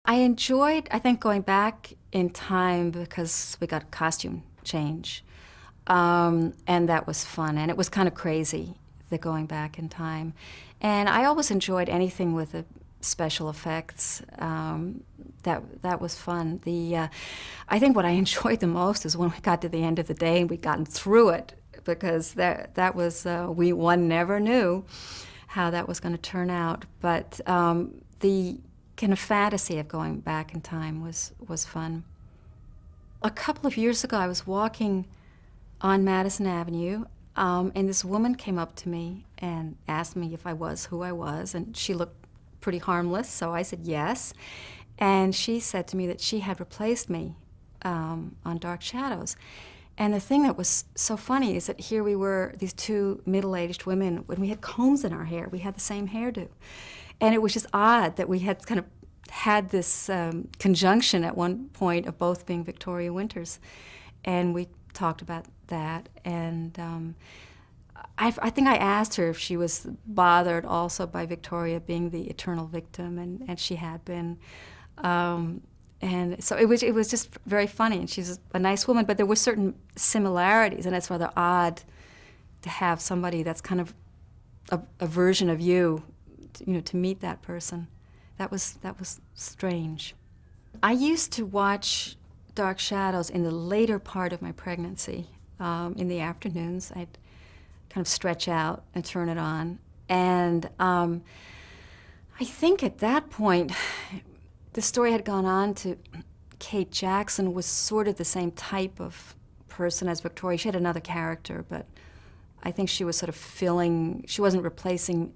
I enjoyed, I think, going back in time because we got a costume change. And that was fun. And it was kind of crazy, the going back in time. And I always enjoyed anything with the special effects. That was fun. I think what I enjoyed the most is when we got to the end of the day and we'd gotten through it, because that was, one never knew how that was going to turn out. But the kind of fantasy of going back in time was fun. A couple of years ago, I was walking on Madison Avenue, and this woman came up to me and asked me if I was who I was, and she looked pretty harmless, so I said yes. And she said to me that she had replaced me on Dark Shadows. And the thing that was so funny is that here we were, these two middle-aged women, when we had combs in our hair, we had the same hairdo. And it was just odd that we had kind of had this conjunction at one point of both being Victoria Winters. And we talked about that. And I think I asked her if she was bothered also by Victoria being the eternal victim, and she had been. And so it was just very funny, and she's a nice woman, but there were certain similarities, and it's rather odd to have somebody that's kind of a version of you, to meet that person. That was strange. I used to watch Dark Shadows in the later part of my pregnancy. In the afternoons, I'd kind of stretch out and turn it on, and I think at that point, the story had gone on to Kate Jackson was sort of the same type of person as Victoria. She had another character, but I think she was sort of she wasn't replacing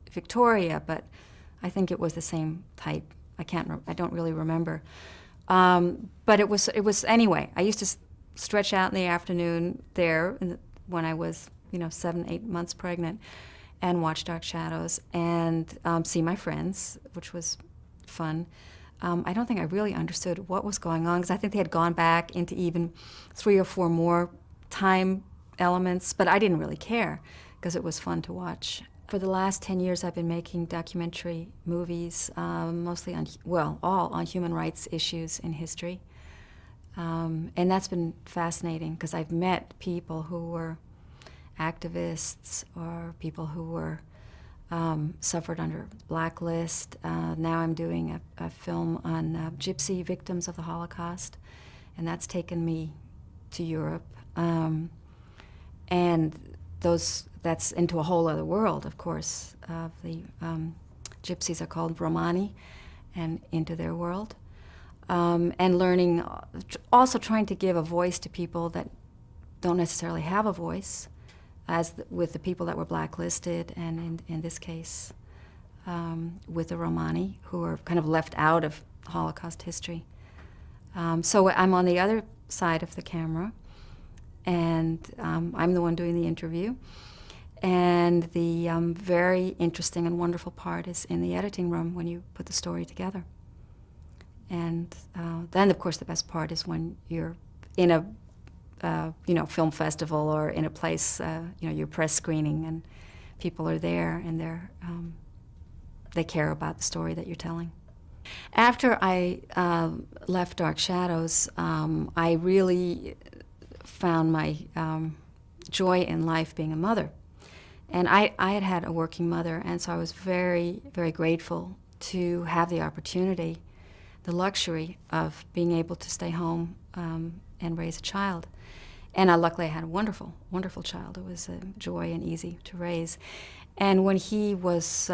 Victoria, but I think it was the same type. I don't really remember. But it was anyway, I used to stretch out in the afternoon there when I was, 7, 8 months pregnant, and watch Dark Shadows and see my friends, which was fun. I don't think I really understood what was going on, because I think they had gone back into even 3 or 4 more time elements, but I didn't really care because it was fun to watch. For the last 10 years, I've been making documentary movies, mostly all on human rights issues in history. And that's been fascinating because I've met people who were activists or people who were suffered under blacklist. Now I'm doing a film on gypsy victims of the Holocaust, and that's taken me to Europe. And that's into a whole other world, of course. The gypsies are called Romani, and into their world. And learning, also trying to give a voice to people that don't necessarily have a voice, with the people that were blacklisted, and in this case, with the Romani, who are kind of left out of Holocaust history. So I'm on the other side of the camera, and I'm the one doing the interview. And the very interesting and wonderful part is in the editing room when you put the story together. And then, of course, the best part is when you're in a film festival or in a place, your press screening, and people are there and they care about the story that you're telling. After I left Dark Shadows, I really found my joy in life being a mother. And I had had a working mother, and so I was very, very grateful to have the opportunity, the luxury of being able to stay home and raise a child. And luckily I had a wonderful, wonderful child. It was a joy and easy to raise. And when he was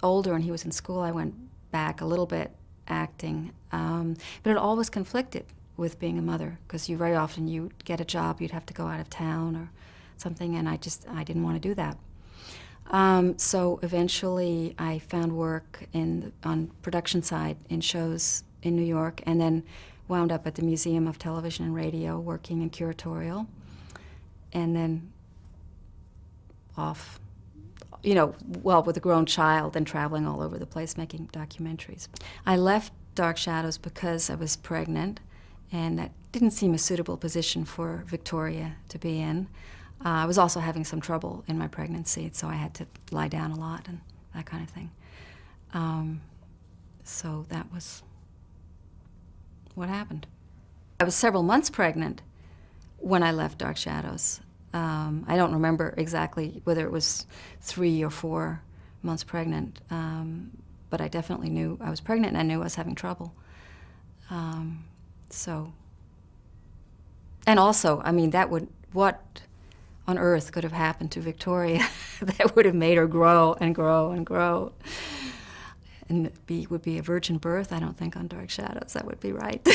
older and he was in school, I went back a little bit acting. But it always conflicted with being a mother, because very often you'd get a job, you'd have to go out of town or something, and I didn't want to do that. So eventually I found work on production side in shows in New York, and then wound up at the Museum of Television and Radio working in curatorial, and then off, with a grown child and traveling all over the place making documentaries. I left Dark Shadows because I was pregnant, and that didn't seem a suitable position for Victoria to be in. I was also having some trouble in my pregnancy, so I had to lie down a lot and that kind of thing. So that was what happened. I was several months pregnant when I left Dark Shadows. I don't remember exactly whether it was 3 or 4 months pregnant, but I definitely knew I was pregnant and I knew I was having trouble. So, and also, I mean, what on earth could have happened to Victoria that would have made her grow and grow and grow? And would be a virgin birth? I don't think on Dark Shadows that would be right.